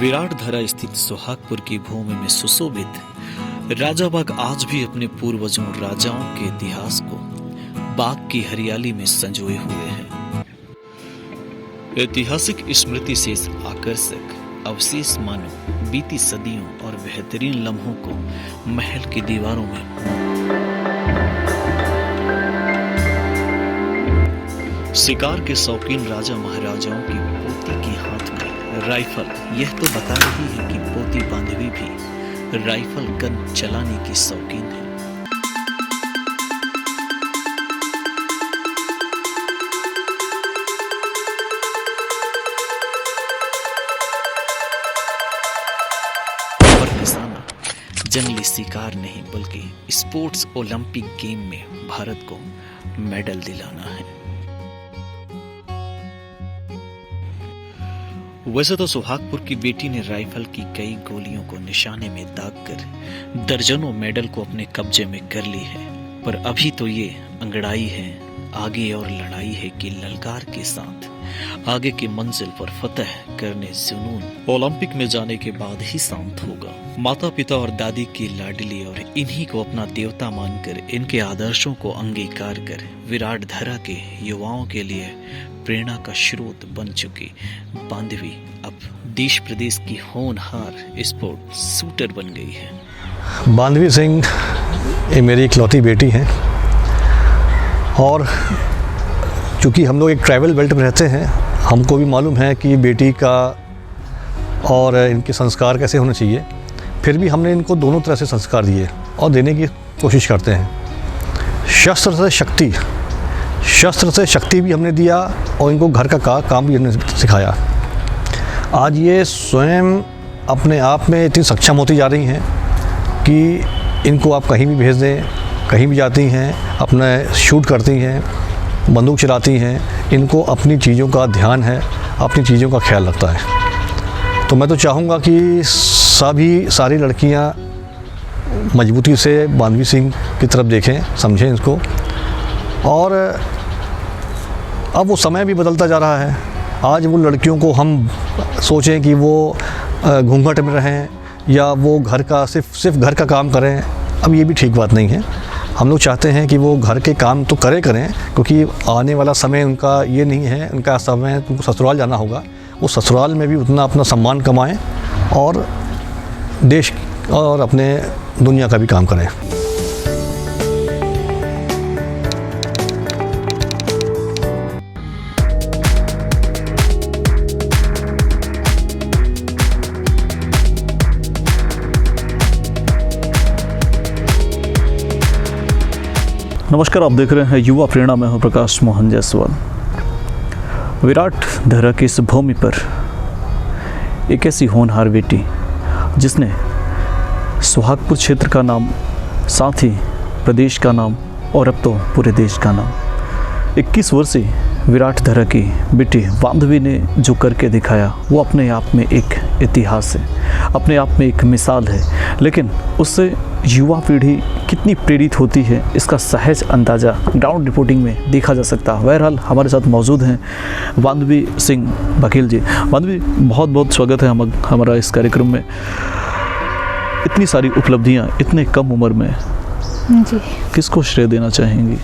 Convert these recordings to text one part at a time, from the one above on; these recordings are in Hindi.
विराटधरा स्थित सोहागपुर की भूमि में सुशोभित राजा बाग आज भी अपने पूर्वजों राजाओं के इतिहास को बाग की हरियाली में संजोए हुए हैं। ऐतिहासिक स्मृति से इस आकर्षक अवशेष मानो बीती सदियों और बेहतरीन लम्हों को महल की दीवारों में शिकार के शौकीन राजा महाराजाओं की पोती के हाथ में राइफल यह तो बता रही है कि पोती बांधवी भी राइफल गन चलाने की शौकीन है। पर निशाना जंगली शिकार नहीं बल्कि स्पोर्ट्स ओलंपिक गेम में भारत को मेडल दिलाना है। वैसे तो सुहागपुर की बेटी ने राइफल की कई गोलियों को निशाने में दागकर दर्जनों मेडल को अपने कब्जे में कर ली है, पर अभी तो ये अंगड़ाई है, आगे और लड़ाई है कि ललकार के साथ आगे की मंजिल पर फतह करने जुनून ओलंपिक में जाने के बाद ही शांत होगा। माता पिता और दादी की लाडली और इन्हीं को अपना देवता मानकर इनके आदर्शों को अंगीकार कर विराटधरा के युवाओं के लिए प्रेरणा का स्रोत बन चुकी बांधवी अब देश प्रदेश की होनहार स्पोर्ट शूटर बन गई है। बांधवी सिंह ये मेरी इकलौती बेटी हैं और चूँकि हम लोग एक ट्राइबल बेल्ट में रहते हैं, हमको भी मालूम है कि बेटी का और इनके संस्कार कैसे होने चाहिए। फिर भी हमने इनको दोनों तरह से संस्कार दिए और देने की कोशिश करते हैं। शस्त्र से शक्ति भी हमने दिया और इनको घर का काम भी हमने सिखाया। आज ये स्वयं अपने आप में इतनी सक्षम होती जा रही हैं कि इनको आप कहीं भी भेज दें, कहीं भी जाती हैं, अपने शूट करती हैं, बंदूक चलाती हैं। इनको अपनी चीज़ों का ध्यान है, अपनी चीज़ों का ख्याल रखता है। तो मैं तो चाहूँगा कि सारी लड़कियाँ मजबूती से बांधवी सिंह की तरफ देखें, समझें इसको। और अब वो समय भी बदलता जा रहा है। आज वो लड़कियों को हम सोचें कि वो घूंघट में रहें या वो घर का सिर्फ घर का काम करें, अब ये भी ठीक बात नहीं है। हम लोग चाहते हैं कि वो घर के काम तो करें क्योंकि आने वाला समय उनका ये नहीं है, उनका समय उनको ससुराल जाना होगा। वो ससुराल में भी उतना अपना सम्मान कमाएं और देश और अपने दुनिया का भी काम करें। नमस्कार, आप देख रहे हैं युवा प्रेरणा। मैं हूं प्रकाश मोहन जायसवाल। विराटधरा की इस भूमि पर एक ऐसी होनहार बेटी जिसने सोहागपुर क्षेत्र का नाम, साथ ही प्रदेश का नाम और अब तो पूरे देश का नाम, 21 वर्षीय विराटधरा की बेटी बांधवी ने जो करके दिखाया वो अपने आप में एक इतिहास है, अपने आप में एक मिसाल है। लेकिन उससे युवा पीढ़ी कितनी प्रेरित होती है इसका सहज अंदाज़ा ग्राउंड रिपोर्टिंग में देखा जा सकता है। बहरहाल हमारे साथ मौजूद हैं बांधवी सिंह बघेल जी। बांधवी, बहुत बहुत स्वागत है हमारा इस कार्यक्रम में। इतनी सारी उपलब्धियां इतने कम उम्र में जी, किसको श्रेय देना चाहेंगी?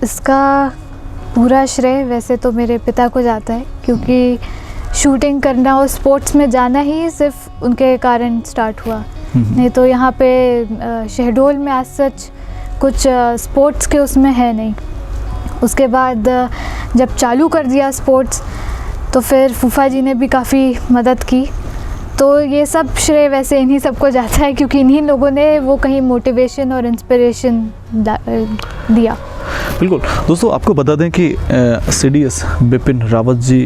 इसका पूरा श्रेय वैसे तो मेरे पिता को जाता है, क्योंकि शूटिंग करना और स्पोर्ट्स में जाना ही सिर्फ उनके कारण स्टार्ट हुआ। नहीं तो यहाँ पे शहडोल में आज सच कुछ स्पोर्ट्स के उसमें है नहीं। उसके बाद जब चालू कर दिया स्पोर्ट्स तो फिर फूफा जी ने भी काफ़ी मदद की। तो ये सब श्रेय वैसे इन्हीं सबको जाता है, क्योंकि इन्हीं लोगों ने वो कहीं मोटिवेशन और इंस्पिरेशन दिया। बिल्कुल दोस्तों, आपको बता दें कि CDS बिपिन रावत जी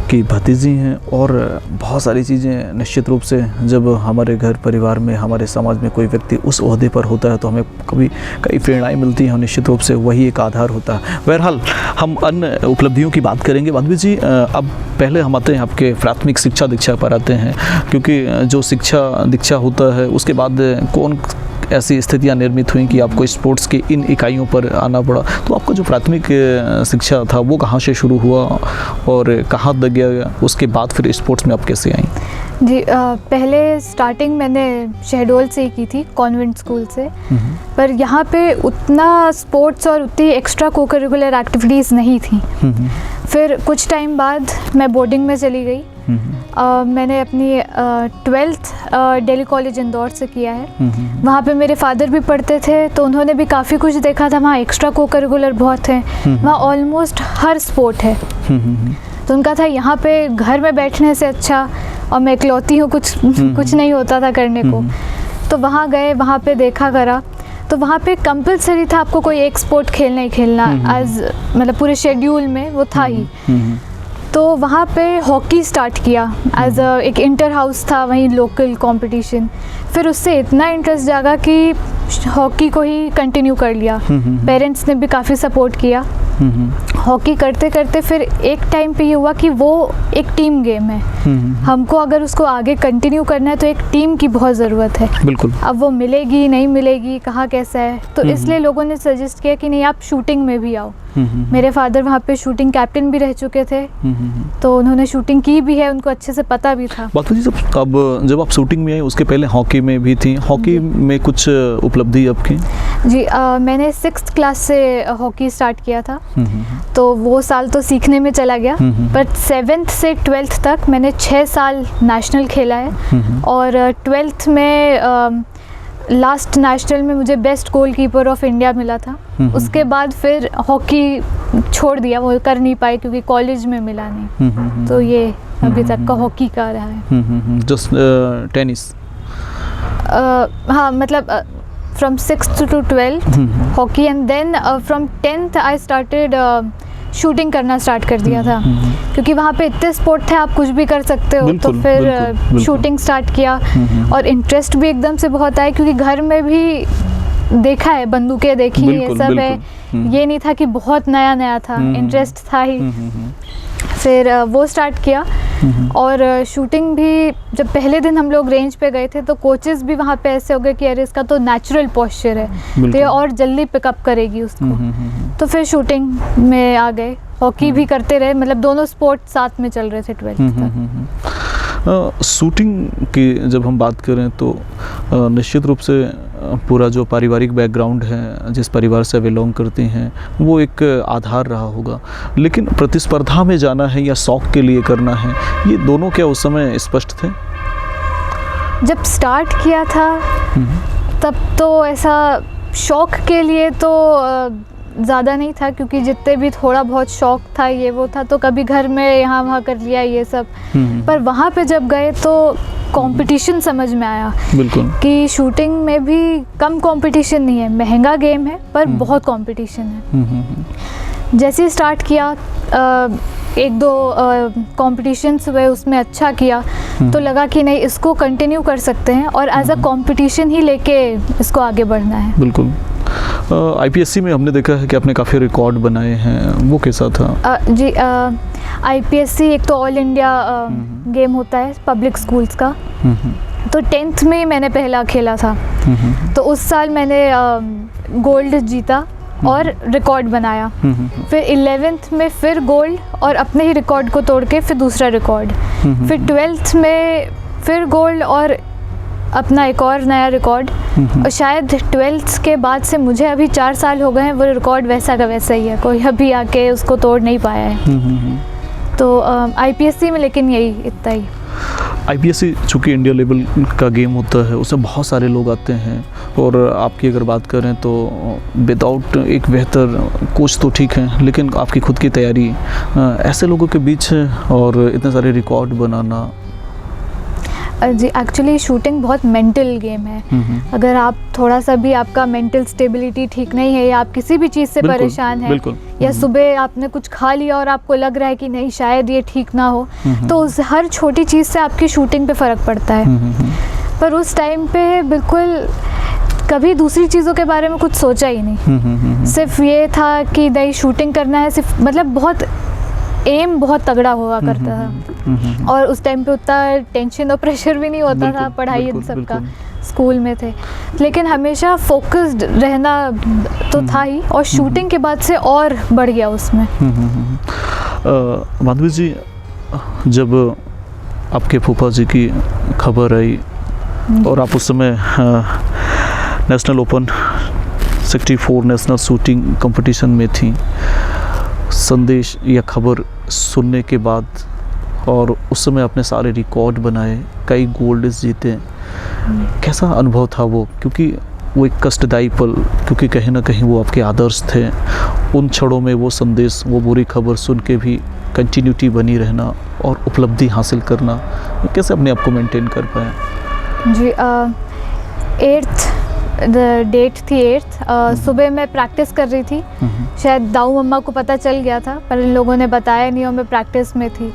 की भतीजी हैं और बहुत सारी चीज़ें निश्चित रूप से जब हमारे घर परिवार में, हमारे समाज में कोई व्यक्ति उस ओहदे पर होता है तो हमें कभी कई प्रेरणाएं मिलती हैं। निश्चित रूप से वही एक आधार होता है। बहरहाल हम अन्य उपलब्धियों की बात करेंगे। बांधवी जी, अब पहले हम आते हैं आपके प्राथमिक शिक्षा दीक्षा पर आते हैं, क्योंकि जो शिक्षा दीक्षा होता है उसके बाद कौन ऐसी स्थितियां निर्मित हुई कि आपको स्पोर्ट्स के इन इकाइयों पर आना पड़ा, तो आपका जो प्राथमिक शिक्षा था वो कहाँ से शुरू हुआ और कहाँ तक गया, उसके बाद फिर स्पोर्ट्स में आप कैसे आई? जी पहले स्टार्टिंग मैंने शहडोल से ही की थी, कॉन्वेंट स्कूल से। पर यहाँ पे उतना स्पोर्ट्स और उतनी एक्स्ट्रा को करिकुलर एक्टिविटीज़ नहीं थी। फिर कुछ टाइम बाद मैं बोर्डिंग में चली गई। मैंने अपनी 12th दिल्ली कॉलेज इंदौर से किया है। वहाँ पे मेरे फादर भी पढ़ते थे, तो उन्होंने भी काफ़ी कुछ देखा था। वहाँ एक्स्ट्रा को करिकुलर बहुत है, वहाँ ऑलमोस्ट हर स्पोर्ट है। तो उनका था यहाँ पे घर में बैठने से अच्छा, और मैं इकलौती हूँ, कुछ नहीं होता था करने को। तो वहाँ गए, वहाँ पे देखा करा, तो वहाँ पे कंपलसरी था आपको कोई एक स्पोर्ट खेलना ही खेलना, एज मतलब पूरे शेड्यूल में वो था ही। तो वहाँ पे हॉकी स्टार्ट किया एज एक इंटर हाउस था, वहीं लोकल कंपटीशन। फिर उससे इतना इंटरेस्ट जागा कि हॉकी को ही कंटिन्यू कर लिया। पेरेंट्स ने भी काफ़ी सपोर्ट किया। हॉकी करते करते फिर एक टाइम पे ये हुआ कि वो एक टीम गेम है। हमको अगर उसको आगे कंटिन्यू करना है तो एक टीम की बहुत ज़रूरत है। बिल्कुल। अब वो मिलेगी नहीं मिलेगी, कहाँ कैसा है, तो इसलिए लोगों ने सजेस्ट किया कि नहीं आप शूटिंग में भी आओ। मेरे फादर वहाँ पे शूटिंग कैप्टन भी रह चुके थे, तो उन्होंने शूटिंग की भी है, उनको अच्छे से पता भी था। बात जी, जब आप शूटिंग में आई उसके पहले हॉकी में भी थी, हॉकी में कुछ उपलब्धि आपकी? जी मैंने 6th क्लास से हॉकी स्टार्ट किया था, तो वो साल तो सीखने में चला गया। पर 7th से 12th तक मैंने 6 साल नेशनल खेला है। और 12th में लास्ट नेशनल में मुझे बेस्ट गोलकीपर ऑफ इंडिया मिला था। उसके बाद फिर हॉकी छोड़ दिया, वो कर नहीं पाए क्योंकि कॉलेज में मिला नहीं। तो ये अभी तक का हॉकी का रहा है। Just tennis? हाँ, मतलब from 6th to 12th hockey, and then from 10th I started shooting करना स्टार्ट कर दिया था, क्योंकि वहाँ पे इतने स्पोर्ट थे, आप कुछ भी कर सकते हो। तो फिर शूटिंग स्टार्ट किया, और इंटरेस्ट भी एकदम से बहुत आया, क्योंकि घर में भी देखा है, बंदूकें देखी, ये सब है। ये नहीं था कि बहुत नया नया था, इंटरेस्ट था ही। फिर वो स्टार्ट किया। और शूटिंग भी जब पहले दिन हम लोग रेंज पे गए थे, तो कोचेस भी वहाँ पे ऐसे हो गए कि अरे इसका तो नेचुरल पोस्चर है, तो ये और जल्दी पिकअप करेगी उसको। तो फिर शूटिंग में आ गए, हॉकी भी करते रहे, मतलब दोनों स्पोर्ट साथ में चल रहे थे 12th तक। शूटिंग की जब हम बात करें तो निश्चित रूप से पूरा जो पारिवारिक बैकग्राउंड है, जिस परिवार से बिलोंग करते हैं, वो एक आधार रहा होगा। लेकिन प्रतिस्पर्धा में जाना है या शौक के लिए करना है, ये दोनों क्या उस समय स्पष्ट थे? जब स्टार्ट किया था तब तो ऐसा शौक के लिए तो ज़्यादा नहीं था, क्योंकि जितने भी थोड़ा बहुत शौक था ये वो था, तो कभी घर में यहाँ वहाँ कर लिया ये सब। पर वहाँ पे जब गए तो कंपटीशन समझ में आया। बिल्कुल। कि शूटिंग में भी कम कंपटीशन नहीं है, महंगा गेम है पर बहुत कंपटीशन है। जैसे ही स्टार्ट किया, 1-2 कॉम्पिटिशन्स हुए, उसमें अच्छा किया, तो लगा कि नहीं, इसको कंटिन्यू कर सकते हैं और एज अ कंपटीशन ही लेके इसको आगे बढ़ना है। बिल्कुल। IPSC में हमने देखा है कि आपने काफ़ी रिकॉर्ड बनाए हैं, वो कैसा था? जी IPSC एक तो ऑल इंडिया गेम होता है पब्लिक स्कूल्स का। तो 10th में मैंने पहला खेला था, तो उस साल मैंने गोल्ड जीता और रिकॉर्ड बनाया। फिर 11th में फिर गोल्ड, और अपने ही रिकॉर्ड को तोड़ के फिर दूसरा रिकॉर्ड। फिर 12th में फिर गोल्ड और अपना एक और नया रिकॉर्ड। और शायद 12th के बाद से मुझे अभी 4 साल हो गए हैं, वो रिकॉर्ड वैसा का वैसा ही है, कोई अभी आके उसको तोड़ नहीं पाया है। तो IPSC में लेकिन यही इतना ही। IPSC चूँकि इंडिया लेवल का गेम होता है, उसमें बहुत सारे लोग आते हैं, और आपकी अगर बात करें तो विदाउट एक बेहतर कोच तो ठीक है, लेकिन आपकी खुद की तैयारी ऐसे लोगों के बीच और इतने सारे रिकॉर्ड बनाना। जी एक्चुअली शूटिंग बहुत मेंटल गेम है। अगर आप थोड़ा सा भी आपका मेंटल स्टेबिलिटी ठीक नहीं है, या आप किसी भी चीज़ से परेशान हैं, या सुबह आपने कुछ खा लिया और आपको लग रहा है कि नहीं शायद ये ठीक ना हो, तो उस हर छोटी चीज़ से आपकी शूटिंग पे फ़र्क पड़ता है। पर उस टाइम पे बिल्कुल कभी दूसरी चीज़ों के बारे में कुछ सोचा ही नहीं। सिर्फ ये था कि नहीं शूटिंग करना है, सिर्फ मतलब बहुत एम बहुत तगड़ा हुआ करता था। और उस टाइम पे उतना टेंशन और प्रेशर भी नहीं होता था पढ़ाई इन सब का, स्कूल में थे, लेकिन हमेशा फोकस्ड रहना तो था ही, और शूटिंग के बाद से और बढ़ गया उसमें। माधवी जी, जब आपके फूफा जी की खबर आई और आप उस समय national open 64 national shooting competition में थी, संदेश या खबर सुनने के बाद, और उस समय आपने सारे रिकॉर्ड बनाए, कई गोल्ड जीते, कैसा अनुभव था वो? क्योंकि वो एक कष्टदायी पल, क्योंकि कहीं ना कहीं वो आपके आदर्श थे, उन क्षणों में वो संदेश, वो बुरी खबर सुन के भी कंटिन्यूटी बनी रहना और उपलब्धि हासिल करना, कैसे अपने आप को मेंटेन कर पाए? जी, 8th डेट थी 8th, सुबह मैं प्रैक्टिस कर रही थी, शायद दाऊ मम्मा को पता चल गया था पर इन लोगों ने बताया नहीं और मैं प्रैक्टिस में थी।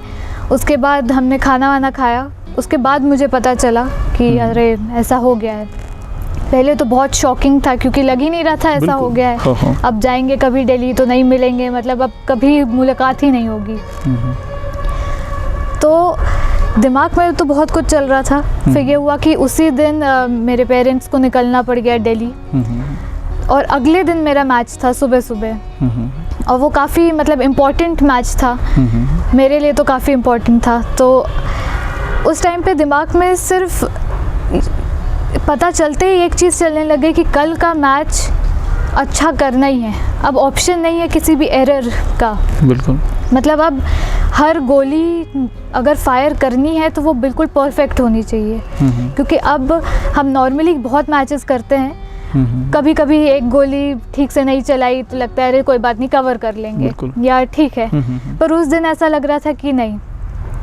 उसके बाद हमने खाना वाना खाया, उसके बाद मुझे पता चला कि अरे ऐसा हो गया है। पहले तो बहुत शॉकिंग था क्योंकि लग ही नहीं रहा था ऐसा हो गया है। अब जाएंगे कभी दिल्ली तो नहीं मिलेंगे, मतलब अब कभी मुलाकात ही नहीं होगी। तो दिमाग में तो बहुत कुछ चल रहा था। फिर ये हुआ कि उसी दिन मेरे पेरेंट्स को निकलना पड़ गया दिल्ली, और अगले दिन मेरा मैच था सुबह सुबह, और वो काफ़ी मतलब इम्पोर्टेंट मैच था मेरे लिए, तो काफ़ी इम्पोर्टेंट था। तो उस टाइम पे दिमाग में सिर्फ पता चलते ही एक चीज़ चलने लगे कि कल का मैच अच्छा करना ही है, अब ऑप्शन नहीं है किसी भी एरर का। बिल्कुल, मतलब अब हर गोली अगर फायर करनी है तो वो बिल्कुल परफेक्ट होनी चाहिए, क्योंकि अब हम नॉर्मली बहुत मैचेस करते हैं, कभी कभी एक गोली ठीक से नहीं चलाई तो लगता है अरे कोई बात नहीं कवर कर लेंगे या ठीक है, पर उस दिन ऐसा लग रहा था कि नहीं,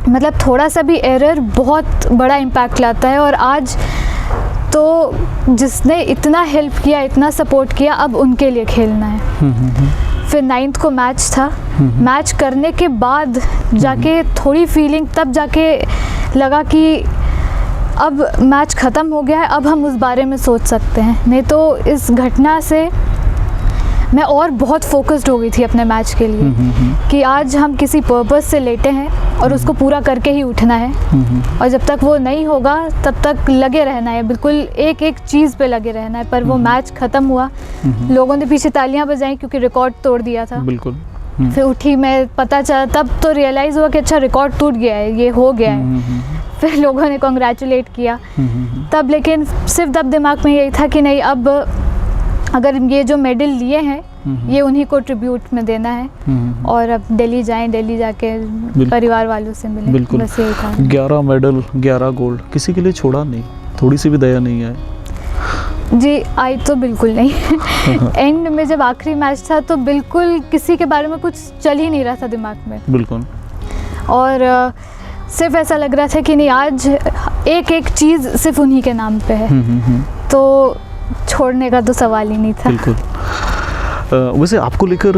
मतलब थोड़ा सा भी एरर बहुत बड़ा इम्पैक्ट लाता है। और आज तो जिसने इतना हेल्प किया, इतना सपोर्ट किया, अब उनके लिए खेलना है। फिर 9th को मैच था, मैच करने के बाद जाके थोड़ी फीलिंग, तब जाके लगा कि अब मैच ख़त्म हो गया है, अब हम उस बारे में सोच सकते हैं। नहीं तो इस घटना से मैं और बहुत फोकस्ड हो गई थी अपने मैच के लिए कि आज हम किसी पर्पस से लेटे हैं और उसको पूरा करके ही उठना है, और जब तक वो नहीं होगा तब तक लगे रहना है, बिल्कुल एक एक चीज़ पे लगे रहना है। पर वो मैच ख़त्म हुआ, लोगों ने पीछे तालियां बजाई क्योंकि रिकॉर्ड तोड़ दिया था। बिल्कुल। फिर उठी मैं, पता चला तब तो रियलाइज़ हुआ कि अच्छा रिकॉर्ड टूट गया है, ये हो गया है। फिर लोगों ने कॉन्ग्रेचुलेट किया तब, लेकिन सिर्फ तब दिमाग में यही था कि नहीं, अब अगर ये जो मेडल लिए हैं ये उन्हीं को ट्रिब्यूट में देना है, और अब दिल्ली जाएं, दिल्ली जाके परिवार वालों से मिलें, बिल्कुल। बस यही था। 11 मेडल, 11 गोल्ड, किसी के लिए छोड़ा नहीं, थोड़ी सी भी दया नहीं आई? जी आई तो बिल्कुल नहीं। एंड में जब आखिरी मैच था तो बिल्कुल किसी के बारे में कुछ चल ही नहीं रहा था दिमाग में। बिल्कुल। और सिर्फ ऐसा लग रहा था कि नहीं, आज एक एक चीज़ सिर्फ उन्हीं के नाम पे है, तो छोड़ने का तो सवाल ही नहीं था। बिल्कुल। वैसे आपको लेकर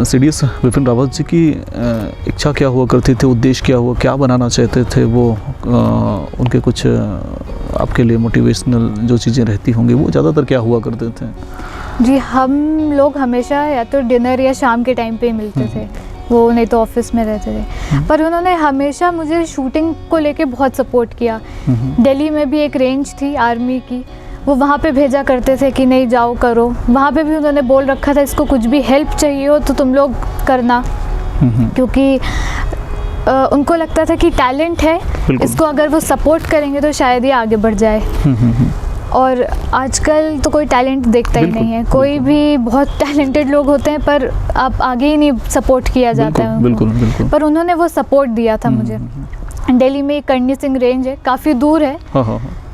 CDS विपिन रावत जी की इच्छा क्या हुआ करती थी, उद्देश्य क्या हुआ, क्या बनाना चाहते थे वो? उनके कुछ आपके लिए मोटिवेशनल जो चीज़ें रहती होंगी वो ज़्यादातर क्या हुआ करते थे? जी, हम लोग हमेशा या तो डिनर या शाम के टाइम पे ही मिलते थे, वो नहीं तो ऑफिस में रहते थे। पर उन्होंने हमेशा मुझे शूटिंग को लेके बहुत सपोर्ट किया। दिल्ली में भी एक रेंज थी आर्मी की, वो वहाँ पे भेजा करते थे कि नहीं जाओ करो। वहाँ पे भी उन्होंने बोल रखा था इसको कुछ भी हेल्प चाहिए हो तो तुम लोग करना, क्योंकि उनको लगता था कि टैलेंट है, इसको अगर वो सपोर्ट करेंगे तो शायद ये आगे बढ़ जाए। और आजकल तो कोई टैलेंट देखता ही नहीं है, कोई भी बहुत टैलेंटेड लोग होते हैं पर आप आगे ही नहीं सपोर्ट किया जाता है उनको। बिल्कुल। पर उन्होंने वो सपोर्ट दिया था मुझे। दिल्ली में करनी सिंह रेंज है, काफ़ी दूर है,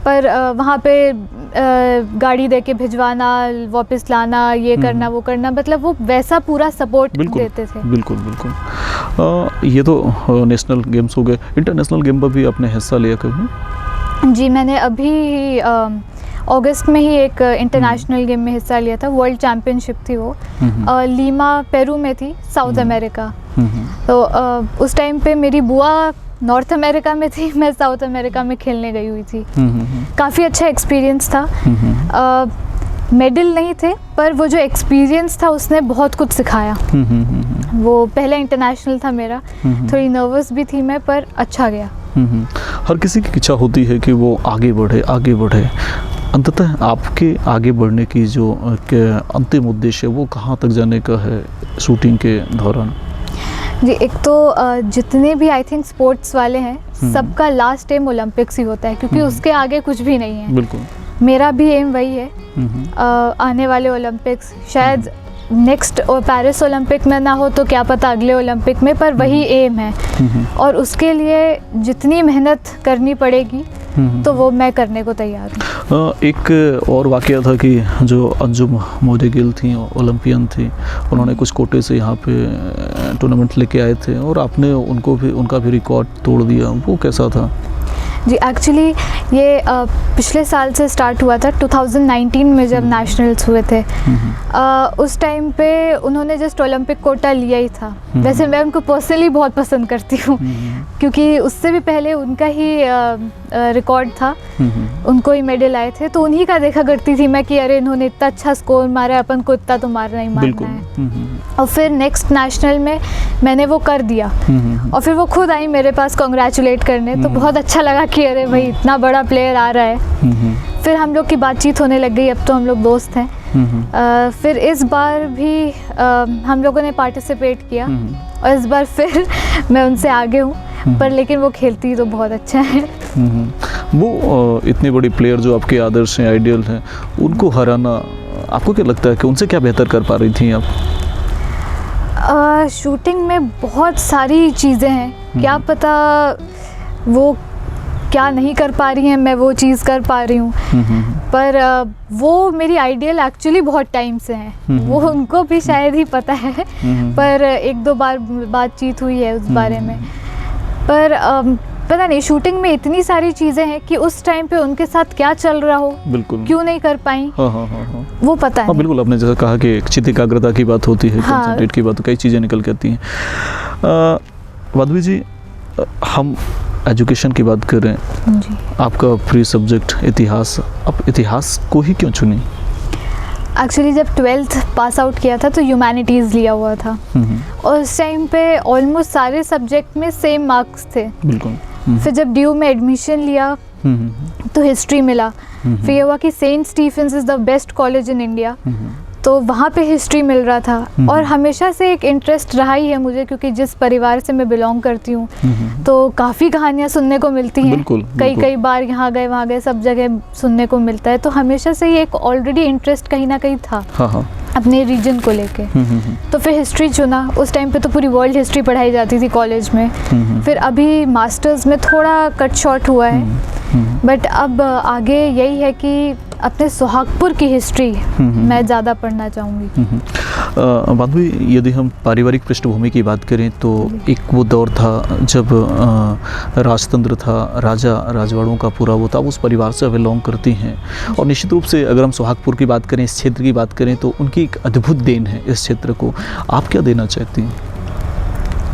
पर वहाँ पे गाड़ी दे के भिजवाना, वापस लाना, ये करना वो करना, मतलब वो वैसा पूरा सपोर्ट देते थे। बिल्कुल। ये तो नेशनल गेम्स हो गए, इंटरनेशनल गेम पर भी आपने हिस्सा लिया कभी? जी, मैंने अभी अगस्त में ही एक इंटरनेशनल गेम में हिस्सा लिया था, वर्ल्ड चैम्पियनशिप थी वो, लीमा पेरू में थी, साउथ अमेरिका। तो उस टाइम पे मेरी बुआ नॉर्थ अमेरिका में थी, मैं साउथ अमेरिका में खेलने गई हुई थी। काफ़ी अच्छा एक्सपीरियंस था। मेडल नहीं थे पर वो जो एक्सपीरियंस था उसने बहुत कुछ सिखाया। वो पहला इंटरनेशनल था मेरा, थोड़ी नर्वस भी थी मैं, पर अच्छा गया। हर किसी की इच्छा होती है कि वो आगे बढ़े, अंततः आपके आगे बढ़ने की जो अंतिम उद्देश्य है वो कहाँ तक जाने का है शूटिंग के दौरान? जी, एक तो जितने भी आई थिंक स्पोर्ट्स वाले हैं सबका लास्ट एम ओलंपिक्स ही होता है, क्योंकि उसके आगे कुछ भी नहीं है। बिल्कुल, मेरा भी एम वही है। आने वाले ओलंपिक्स शायद नेक्स्ट पेरिस ओलंपिक में ना हो तो क्या पता अगले ओलंपिक में, पर वही एम है और उसके लिए जितनी मेहनत करनी पड़ेगी तो वो मैं करने को तैयार हूँ। एक और वाकया था कि जो अंजुम मोदगिल थी, ओलंपियन थी, उन्होंने कुछ कोटे से यहाँ पे टूर्नामेंट लेके आए थे और आपने उनका भी रिकॉर्ड तोड़ दिया, वो कैसा था? जी, एक्चुअली ये पिछले साल से स्टार्ट हुआ था 2019 में जब नेशनल्स हुए थे। उस टाइम पे उन्होंने जस्ट ओलंपिक कोटा लिया ही था। वैसे मैं उनको पर्सनली बहुत पसंद करती हूँ क्योंकि उससे भी पहले उनका ही रिकॉर्ड था, उनको ही मेडल आए थे, तो उन्हीं का देखा करती थी मैं कि अरे इन्होंने इतना अच्छा स्कोर मारा है, अपन को इतना तो मारना ही मारना है। और फिर नेक्स्ट नेशनल में मैंने वो कर दिया और फिर वो खुद आई मेरे पास कॉन्ग्रेचुलेट करने, तो बहुत अच्छा लगा कि अरे भाई इतना बड़ा प्लेयर आ रहा है। फिर हम लोग की बातचीत होने लग गई, अब तो हम लोग दोस्त हैं। फिर इस बार भी हम लोगों ने पार्टिसिपेट किया और इस बार फिर मैं उनसे आगे हूँ, पर लेकिन वो खेलती तो बहुत अच्छा है। वो इतनी बड़ी प्लेयर जो आपके आदर्श हैं, आइडियल हैं, उनको हराना आपको क्या लगता है कि उनसे क्या बेहतर कर पा रही थी आप? शूटिंग में बहुत सारी चीज़ें हैं, क्या पता वो क्या नहीं कर पा रही हैं, मैं वो चीज़ कर पा रही हूँ। पर वो मेरी आइडियल एक्चुअली बहुत टाइम से हैं, वो उनको भी शायद ही पता है, पर एक दो बार बातचीत हुई है उस बारे में। पर पता नहीं, शूटिंग में इतनी सारी चीज़ें हैं कि उस टाइम पे उनके साथ क्या चल रहा हो, बिल्कुल क्यों नहीं कर पाई, वो पता है। बिल्कुल, आपने जैसा कहा कि एक चित्त एकाग्रता की बात होती है, कंसंट्रेट की बात, कई चीज़ें निकल के आती हैं। माधवी जी, हम एजुकेशन की बात कर रहे हैं जी। आपका प्री सब्जेक्ट इतिहास, आप इतिहास को ही क्यों चुनी? एक्चुअली जब 12th पास आउट किया था तो ह्यूमैनिटीज़ लिया हुआ था और उस टाइम पे ऑलमोस्ट सारे सब्जेक्ट में सेम मार्क्स थे। बिल्कुल। फिर जब ड्यू में एडमिशन लिया तो हिस्ट्री मिला, फिर ये हुआ कि Saint Stephen's is the best college in India, तो वहाँ पे हिस्ट्री मिल रहा था। और हमेशा से एक इंटरेस्ट रहा ही है मुझे, क्योंकि जिस परिवार से मैं बिलोंग करती हूँ तो काफ़ी कहानियाँ सुनने को मिलती हैं। कई बार यहाँ गए वहाँ गए, सब जगह सुनने को मिलता है, तो हमेशा से ही एक ऑलरेडी इंटरेस्ट कहीं ना कहीं था अपने रीजन को लेके। तो फिर हिस्ट्री चुना। उस टाइम पे तो पूरी वर्ल्ड हिस्ट्री पढ़ाई जाती थी कॉलेज में। फिर अभी मास्टर्स में थोड़ा कट शॉर्ट हुआ है, बट अब आगे यही है कि अपने सुहागपुर की हिस्ट्री मैं ज़्यादा पढ़ना चाहूँगी। माधवी, यदि हम पारिवारिक पृष्ठभूमि की बात करें तो एक वो दौर था जब राजतंत्र था, राजा राजवाड़ों का पूरा वो था, उस परिवार से बिलोंग करती हैं और निश्चित रूप से अगर हम सुहागपुर की बात करें, इस क्षेत्र की बात करें, तो उनकी एक अद्भुत देन है इस क्षेत्र को। आप क्या देना चाहती हैं?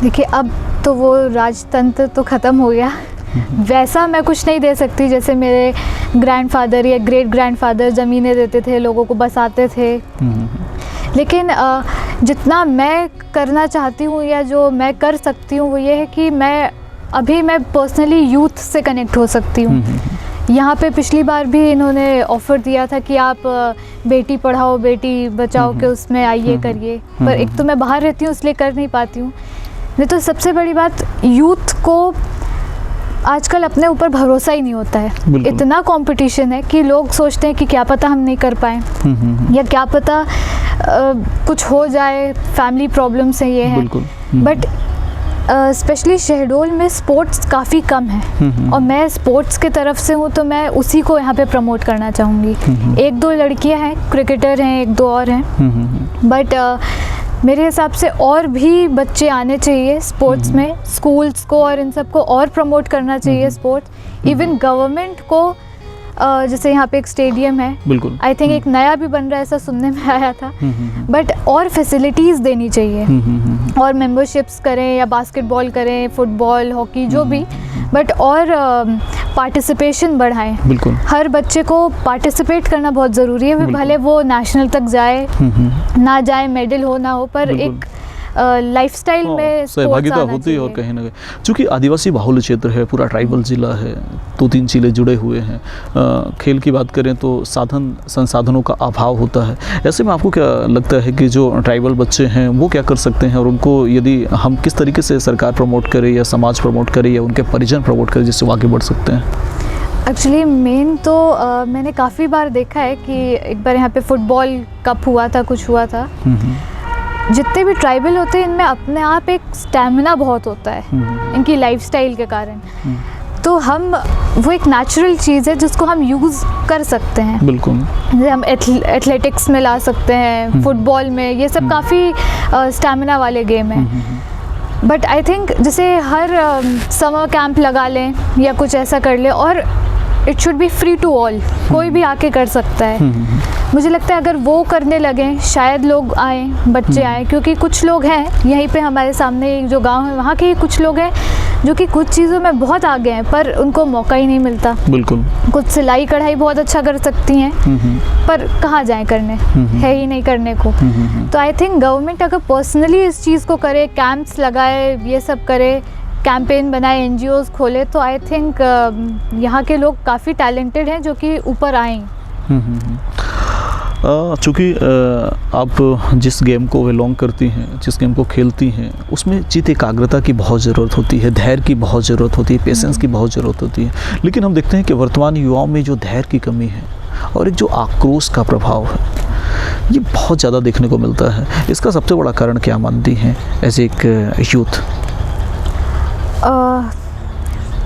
देखिए, अब तो वो राजतंत्र तो ख़त्म हो गया, वैसा मैं कुछ नहीं दे सकती जैसे मेरे ग्रैंडफादर या ग्रेट ग्रैंडफादर ज़मीनें देते थे, लोगों को बसाते थे। लेकिन जितना मैं करना चाहती हूँ या जो मैं कर सकती हूँ वो ये है कि मैं पर्सनली यूथ से कनेक्ट हो सकती हूँ। यहाँ पे पिछली बार भी इन्होंने ऑफ़र दिया था कि आप बेटी पढ़ाओ बेटी बचाओ के उसमें आइए करिए, पर एक तो मैं बाहर रहती हूँ इसलिए कर नहीं पाती हूँ। नहीं तो सबसे बड़ी बात, यूथ को आजकल अपने ऊपर भरोसा ही नहीं होता है। इतना कंपटीशन है कि लोग सोचते हैं कि क्या पता हम नहीं कर पाएँ या क्या पता कुछ हो जाए, फैमिली प्रॉब्लम्स हैं, ये है। बट स्पेशली शहडोल में स्पोर्ट्स काफ़ी कम है और मैं स्पोर्ट्स के तरफ से हूँ, तो मैं उसी को यहाँ पे प्रमोट करना चाहूँगी। एक दो लड़कियाँ हैं, क्रिकेटर हैं, एक दो और हैं, बट मेरे हिसाब से और भी बच्चे आने चाहिए स्पोर्ट्स में, स्कूल्स को और इन सबको और प्रमोट करना चाहिए स्पोर्ट्स। इवन गवर्नमेंट को, जैसे यहाँ पे एक स्टेडियम है, बिल्कुल आई थिंक एक नया भी बन रहा है, ऐसा सुनने में आया था, बट और फैसिलिटीज़ देनी चाहिए और मेंबरशिप्स करें या बास्केटबॉल करें, फुटबॉल, हॉकी, जो भी, बट और पार्टिसिपेशन बढ़ाएं। बिल्कुल, हर बच्चे को पार्टिसिपेट करना बहुत ज़रूरी है, भले वो नेशनल तक जाए ना जाए, मेडल हो ना हो, पर एक लाइफस्टाइल में सहभागिता होती है। और कहीं ना कहीं चूँकि आदिवासी बाहुल क्षेत्र है, पूरा ट्राइबल ज़िला है, 2-3 जिले जुड़े हुए हैं, खेल की बात करें तो साधन संसाधनों का अभाव होता है। ऐसे में आपको क्या लगता है कि जो ट्राइबल बच्चे हैं वो क्या कर सकते हैं, और उनको यदि हम किस तरीके से सरकार प्रमोट करे या समाज प्रमोट करे या उनके परिजन प्रमोट करे जिससे वो आगे बढ़ सकते हैं? एक्चुअली मेन तो मैंने काफ़ी बार देखा है कि एक बार यहाँ पे फुटबॉल कप हुआ था, कुछ हुआ था। जितने भी ट्राइबल होते हैं इनमें अपने आप एक स्टैमिना बहुत होता है इनकी लाइफस्टाइल के कारण। तो हम वो एक नेचुरल चीज़ है जिसको हम यूज़ कर सकते हैं। बिल्कुल। जैसे हम एथलेटिक्स में ला सकते हैं, फुटबॉल में, ये सब काफ़ी स्टैमिना वाले गेम हैं। बट आई थिंक जैसे हर समर कैंप लगा लें या कुछ ऐसा कर ले, और it should be free to all, कोई भी आके कर सकता है। मुझे लगता है अगर वो करने लगें शायद लोग आएँ, बच्चे आएँ, क्योंकि कुछ लोग हैं यहीं पे हमारे सामने जो गांव है वहाँ के कुछ लोग हैं जो कि कुछ चीज़ों में बहुत आगे हैं पर उनको मौका ही नहीं मिलता। बिल्कुल। कुछ सिलाई कढ़ाई बहुत अच्छा कर सकती हैं पर कहाँ जाएं करने, है ही नहीं करने को। तो आई थिंक गवर्नमेंट अगर पर्सनली इस चीज़ को करे, कैंप्स लगाए, ये सब करे, कैंपेन बनाए, NGOs खोले, तो आई थिंक यहाँ के लोग काफ़ी टैलेंटेड हैं जो कि ऊपर आएँ। चूँकि आप जिस गेम को बिलोंग करती हैं, जिस गेम को खेलती हैं, उसमें चित्त एकाग्रता की बहुत ज़रूरत होती है, धैर्य की बहुत ज़रूरत होती है, पेशेंस की बहुत ज़रूरत होती है। लेकिन हम देखते हैं कि वर्तमान युवाओं में जो धैर्य की कमी है और एक जो आक्रोश का प्रभाव है ये बहुत ज़्यादा देखने को मिलता है। इसका सबसे बड़ा कारण क्या मानती हैं एज एक यूथ?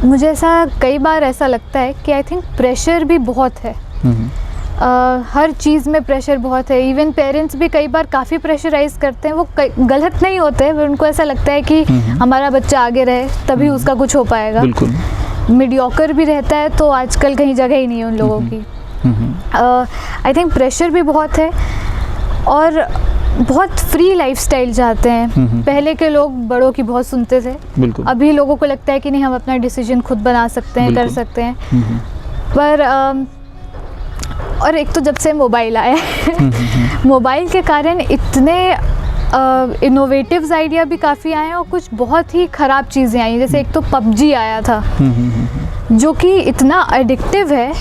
मुझे कई बार ऐसा लगता है कि आई थिंक प्रेशर भी बहुत है। हर चीज़ में प्रेशर बहुत है। इवन पेरेंट्स भी कई बार काफ़ी प्रेशराइज करते हैं। वो गलत नहीं होते, पर उनको ऐसा लगता है कि हमारा बच्चा आगे रहे तभी उसका कुछ हो पाएगा। बिल्कुल। मीडियोकर भी रहता है तो आजकल कहीं जगह ही नहीं है उन लोगों की। आई थिंक प्रेशर भी बहुत है और बहुत फ्री लाइफस्टाइल चाहते हैं। पहले के लोग बड़ों की बहुत सुनते थे, बिल्कुल। अभी लोगों को लगता है कि नहीं, हम अपना डिसीजन खुद बना सकते हैं, कर सकते हैं। पर और एक तो जब से मोबाइल आया है मोबाइल के कारण इतने इनोवेटिव्स आइडिया भी काफ़ी आए हैं और कुछ बहुत ही ख़राब चीज़ें आई। जैसे एक तो PUBG आया था जो कि इतना एडिक्टिव है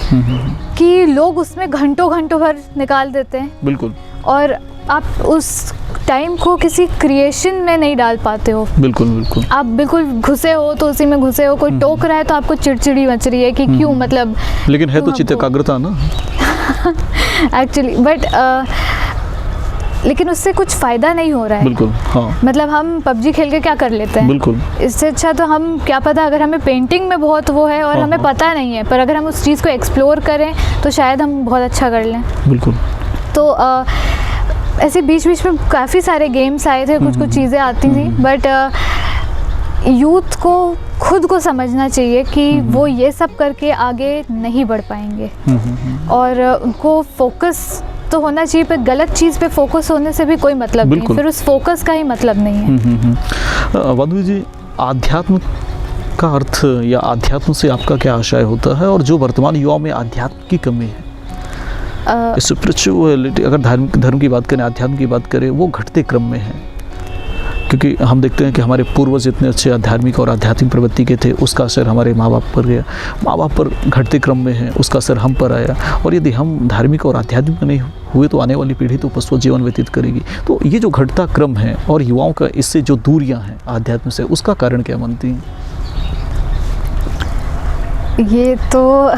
कि लोग उसमें घंटों घंटों भर निकाल देते हैं। बिल्कुल। और आप उस टाइम को किसी क्रिएशन में नहीं डाल पाते हो। बिल्कुल बिल्कुल। आप बिल्कुल घुसे हो तो उसी में घुसे हो। कोई टोक रहा है तो आपको चिड़चिड़ी मच रही है कि क्यों, मतलब। लेकिन है तो चित्त एकाग्रता ना एक्चुअली, बट लेकिन उससे कुछ फ़ायदा नहीं हो रहा है। बिल्कुल। हाँ। मतलब हम PUBG खेल के क्या कर लेते हैं? बिल्कुल। इससे अच्छा तो हम, क्या पता, अगर हमें पेंटिंग में बहुत वो है और हमें पता नहीं है, पर अगर हम उस चीज़ को एक्सप्लोर करें तो शायद हम बहुत अच्छा कर लें। बिल्कुल। तो ऐसे बीच बीच में काफ़ी सारे गेम्स आए थे, कुछ चीज़ें आती थी, बट यूथ को खुद को समझना चाहिए कि वो ये सब करके आगे नहीं बढ़ पाएंगे। और उनको फोकस तो होना चाहिए, पर गलत चीज़ पे फोकस होने से भी कोई मतलब नहीं, फिर उस फोकस का ही मतलब नहीं है। वाधवी जी, आध्यात्म का अर्थ या आध्यात्म से आपका क्या आशय होता है, और जो वर्तमान युवाओं में आध्यात्म की कमी है, स्पिरिचुअलिटी, अगर धर्म की बात करें, आध्यात्म की बात करें, वो घटते क्रम में है? क्योंकि हम देखते हैं कि हमारे पूर्वज इतने अच्छे आध्यात्मिक और आध्यात्मिक प्रवृत्ति के थे, उसका असर हमारे माँ बाप पर गया, माँ बाप पर घटते क्रम में है, उसका असर हम पर आया, और यदि हम धार्मिक और आध्यात्मिक नहीं हुए तो आने वाली पीढ़ी तो पशु जीवन व्यतीत करेगी। तो ये जो घटता क्रम है और युवाओं का इससे जो दूरियाँ हैं आध्यात्म से, उसका कारण क्या मानती हैं? ये तो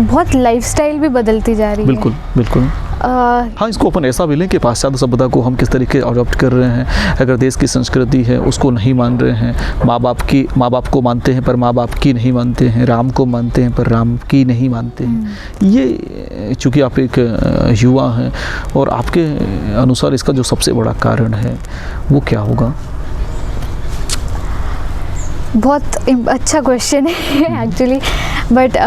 बहुत लाइफस्टाइल भी बदलती जा रही है। बिल्कुल बिल्कुल। हाँ, इसको अपन ऐसा भी लें कि पाश्चात्य सभ्यता को हम किस तरीके अडॉप्ट कर रहे हैं। अगर देश की संस्कृति है उसको नहीं मान रहे हैं, माँ बाप को मानते हैं पर माँ बाप की नहीं मानते हैं, राम को मानते हैं पर राम की नहीं मानते हैं। ये चूँकि आप एक युवा हैं, और आपके अनुसार इसका जो सबसे बड़ा कारण है वो क्या होगा? बहुत अच्छा क्वेश्चन है एक्चुअली, बट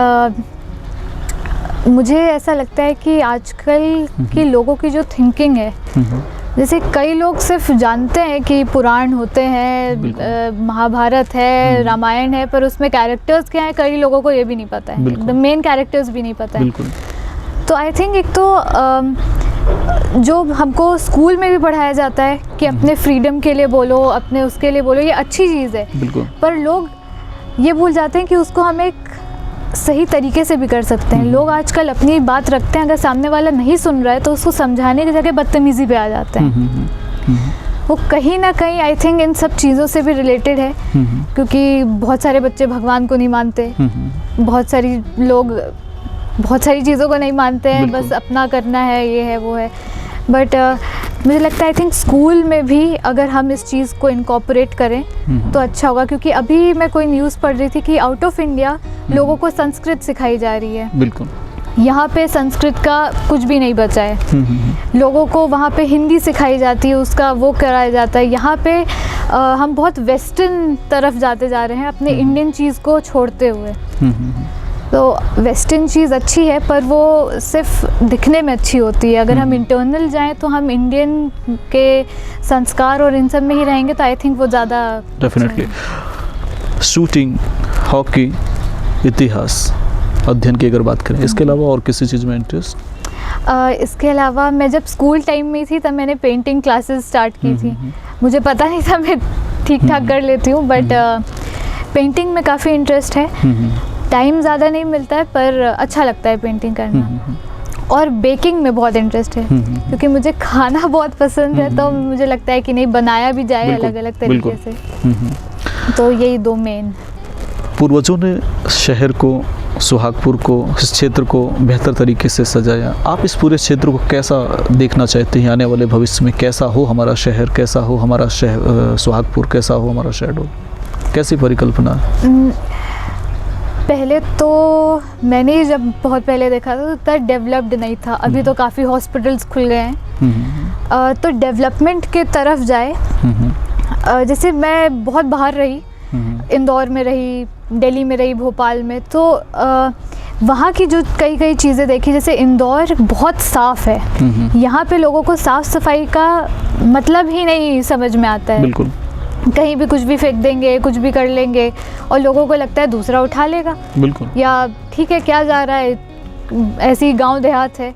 मुझे ऐसा लगता है कि आजकल के लोगों की जो थिंकिंग है, जैसे कई लोग सिर्फ जानते हैं कि पुराण होते हैं, महाभारत है, रामायण है, पर उसमें कैरेक्टर्स क्या हैं कई लोगों को ये भी नहीं पता है, द मेन कैरेक्टर्स भी नहीं पता है। तो आई थिंक एक तो जो हमको स्कूल में भी पढ़ाया जाता है कि अपने फ्रीडम के लिए बोलो, अपने उसके लिए बोलो, ये अच्छी चीज़ है, बिल्कुल। पर लोग ये भूल जाते हैं कि उसको हम एक सही तरीके से भी कर सकते हैं। लोग आजकल अपनी बात रखते हैं, अगर सामने वाला नहीं सुन रहा है तो उसको समझाने की जगह बदतमीज़ी पे आ जाते हैं। वो कहीं ना कहीं आई थिंक इन सब चीज़ों से भी रिलेटेड है, क्योंकि बहुत सारे बच्चे भगवान को नहीं मानते, बहुत सारी लोग बहुत सारी चीज़ों को नहीं मानते हैं, बस अपना करना है, ये है वो है। बट मुझे लगता है आई थिंक स्कूल में भी अगर हम इस चीज़ को इनकॉर्पोरेट करें तो अच्छा होगा, क्योंकि अभी मैं कोई न्यूज़ पढ़ रही थी कि आउट ऑफ इंडिया लोगों को संस्कृत सिखाई जा रही है। बिल्कुल। यहाँ पे संस्कृत का कुछ भी नहीं बचा है। लोगों को वहाँ पे हिंदी सिखाई जाती है, उसका वो कराया जाता है। यहाँ पे हम बहुत वेस्टर्न तरफ जाते जा रहे हैं अपने इंडियन चीज़ को छोड़ते हुए। तो वेस्टर्न चीज़ अच्छी है, पर वो सिर्फ दिखने में अच्छी होती है। अगर हम इंटरनल जाएं तो हम इंडियन के संस्कार और इन सब में ही रहेंगे तो आई थिंक वो ज़्यादा डेफिनेटली। शूटिंग, हॉकी, इतिहास, अध्ययन की अगर बात करें, इसके अलावा और किसी चीज़ में इंटरेस्ट? इसके अलावा मैं जब स्कूल टाइम में थी तब मैंने पेंटिंग क्लासेस स्टार्ट की थी। मुझे पता नहीं था मैं ठीक ठाक कर लेती हूँ, बट पेंटिंग में काफ़ी इंटरेस्ट है। टाइम ज़्यादा नहीं मिलता है पर अच्छा लगता है पेंटिंग करना। और बेकिंग में बहुत इंटरेस्ट है, क्योंकि मुझे खाना बहुत पसंद है, तो मुझे लगता है कि नहीं बनाया भी जाए अलग अलग तरीके से। तो यही दो मेन। पूर्वजों ने शहर को, सुहागपुर को, इस क्षेत्र को बेहतर तरीके से सजाया। आप इस पूरे क्षेत्र को कैसा देखना चाहते हैं आने वाले भविष्य में? कैसा हो हमारा शहर, कैसा हो हमारा सुहागपुर, कैसा हो हमारा शहडोल? कैसी परिकल्पना? पहले तो मैंने जब बहुत पहले देखा था तो इतना डेवलप्ड नहीं था। अभी तो काफ़ी हॉस्पिटल्स खुल गए हैं, तो डेवलपमेंट के तरफ जाए। जैसे मैं बहुत बाहर रही, इंदौर में रही, दिल्ली में रही, भोपाल में, तो वहाँ की जो कई चीज़ें देखी। जैसे इंदौर बहुत साफ़ है, यहाँ पे लोगों को साफ़ सफाई का मतलब ही नहीं समझ में आता है। बिल्कुल। कहीं भी कुछ भी फेंक देंगे, कुछ भी कर लेंगे, और लोगों को लगता है दूसरा उठा लेगा। बिल्कुल। या ठीक है, क्या जा रहा है, ऐसी गांव देहात है।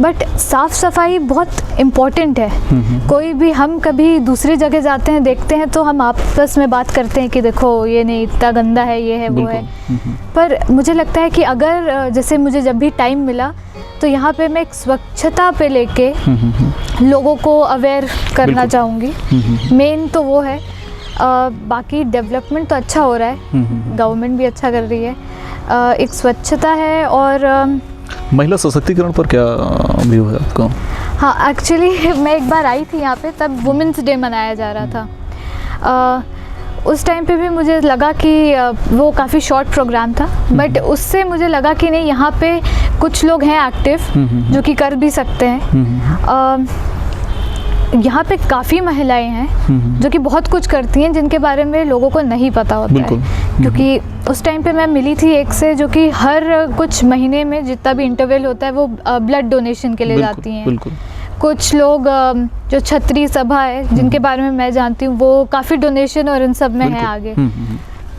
बट साफ़ सफाई बहुत इम्पॉर्टेंट है। कोई भी हम कभी दूसरी जगह जाते हैं, देखते हैं, तो हम आपस में बात करते हैं कि देखो ये नहीं, इतना गंदा है, ये है, वो है। पर मुझे लगता है कि अगर जैसे मुझे जब भी टाइम मिला तो यहाँ पे मैं एक स्वच्छता पे लेके लोगों को अवेयर करना चाहूँगी। मेन तो वो है। बाकी डेवलपमेंट तो अच्छा हो रहा है, गवर्नमेंट भी अच्छा कर रही है। एक स्वच्छता है। और महिला सशक्तिकरण पर क्या व्यू है आपका? हाँ, एक्चुअली मैं एक बार आई थी यहाँ पे, तब वुमेंस डे मनाया जा रहा था। उस टाइम पे भी मुझे लगा कि वो काफ़ी शॉर्ट प्रोग्राम था, बट उससे मुझे लगा कि नहीं, यहाँ पे कुछ लोग हैं एक्टिव जो कि कर भी सकते हैं। यहाँ पे काफ़ी महिलाएं हैं जो कि बहुत कुछ करती हैं, जिनके बारे में लोगों को नहीं पता होता है। क्योंकि उस टाइम पे मैं मिली थी एक से जो कि हर कुछ महीने में जितना भी इंटरवल होता है वो ब्लड डोनेशन के लिए जाती हैं। कुछ लोग जो छत्री सभा है, जिनके बारे में मैं जानती हूँ, वो काफ़ी डोनेशन और इन सब में है आगे।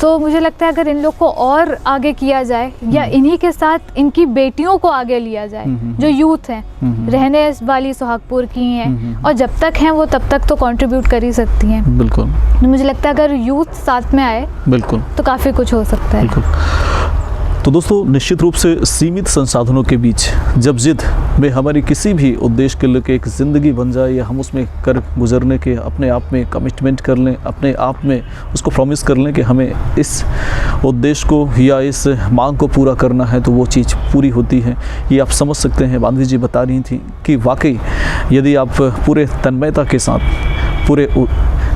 तो मुझे लगता है अगर इन लोग को और आगे किया जाए, या इन्हीं के साथ इनकी बेटियों को आगे लिया जाए, जो यूथ हैं, रहने वाली सुहागपुर की हैं, और जब तक हैं वो तब तक तो कंट्रीब्यूट कर ही सकती हैं। बिल्कुल। मुझे लगता है अगर यूथ साथ में आए बिल्कुल तो काफ़ी कुछ हो सकता है। बिल्कुल। तो दोस्तों, निश्चित रूप से सीमित संसाधनों के बीच जब जिद में हमारी किसी भी उद्देश्य के लिए एक ज़िंदगी बन जाए, या हम उसमें कर गुजरने के अपने आप में कमिटमेंट कर लें, अपने आप में उसको प्रॉमिस कर लें कि हमें इस उद्देश्य को या इस मांग को पूरा करना है, तो वो चीज़ पूरी होती है। ये आप समझ सकते हैं। माधवी जी बता रही थी कि वाकई यदि आप पूरे तन्मयता के साथ, पूरे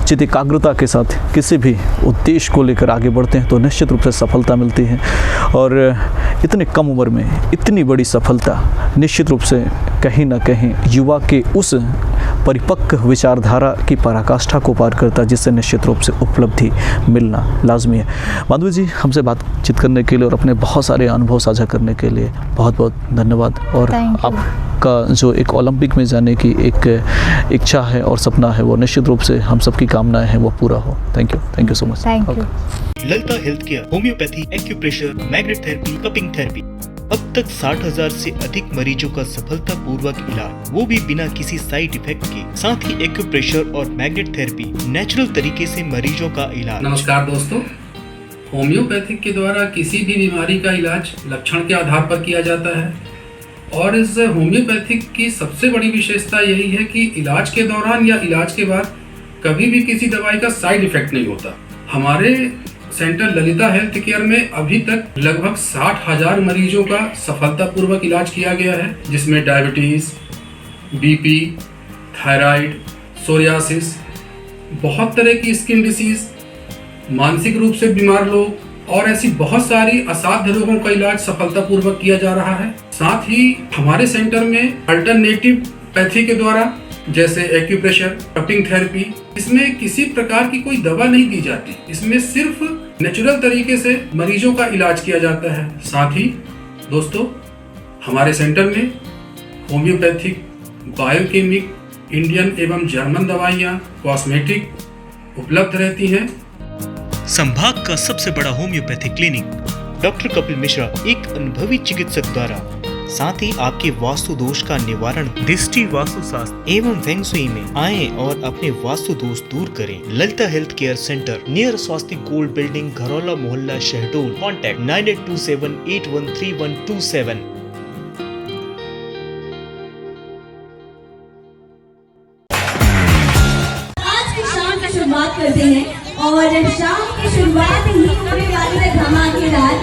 चित्त एकाग्रता के साथ किसी भी उद्देश्य को लेकर आगे बढ़ते हैं तो निश्चित रूप से सफलता मिलती है। और इतने कम उम्र में इतनी बड़ी सफलता निश्चित रूप से कहीं ना कहीं युवा के उस परिपक्व विचारधारा की पराकाष्ठा को पार करता है, जिससे निश्चित रूप से उपलब्धि मिलना लाजमी है। माधवी जी, हमसे बातचीत करने के लिए और अपने बहुत सारे अनुभव साझा करने के लिए बहुत बहुत धन्यवाद। और आपका जो एक ओलंपिक में जाने की एक इच्छा है और सपना है, वो निश्चित रूप से हम सबकी कामनाएं हैं वो पूरा हो। Thank you so much. Thank you. Lalita health care, homeopathy, acupressure, magnet therapy, cupping therapy, अब तक 60,000 से अधिक मरीजों का सफलतापूर्वक इलाज, वो भी बिना किसी साइड इफेक्ट के। साथ ही एक्यूप्रेशर और मैग्नेट थेरेपी नेचुरल तरीके से मरीजों का इलाज। नमस्कार दोस्तों, होम्योपैथिक के द्वारा किसी भी बीमारी का इलाज लक्षण के आधार पर किया जाता है और इस होम्योपैथिक की सबसे बड़ी विशेषता यही है कि इलाज के दौरान या इलाज के बाद कभी भी किसी दवाई का साइड इफेक्ट नहीं होता। हमारे सेंटर ललिता हेल्थ केयर में अभी तक लगभग 60,000 मरीजों का सफलतापूर्वक इलाज किया गया है, जिसमें डायबिटीज़, बीपी, थायराइड, सोरियासिस, बहुत तरह की स्किन डिसीज, मानसिक रूप से बीमार लोग और ऐसी बहुत सारी असाध्य रोगों का इलाज सफलतापूर्वक किया जा रहा है। साथ ही हमारे सेंटर में अल्टरनेटिव पैथी के द्वारा जैसे एक्यूप्रेशर, कपिंग थेरेपी, इसमें किसी प्रकार की कोई दवा नहीं दी जाती। इसमें सिर्फ नेचुरल तरीके से मरीजों का इलाज किया जाता है। साथ ही दोस्तों, हमारे सेंटर में होम्योपैथिक, बायोकेमिक, इंडियन एवं जर्मन दवाइयाँ, कॉस्मेटिक उपलब्ध रहती हैं। संभाग का सबसे बड़ा homeopathic clinic doctor Kapil Mishra, एक अनुभवी चिकित्सक द्वारा, साथ ही आपके वास्तु दोष का निवारण दृष्टि वास्तु शास्त्र एवं फेंग शुई में आए और अपने वास्तु दोष दूर करें। Lalita health care centre, near Swastik gold building, Gharaula मोहल्ला, शहडोल। कॉन्टैक्ट 9827813127। आज की शाम की शुरुआत करते हैं और शाम की शुरुआत ही होने वाली है धमाकेदार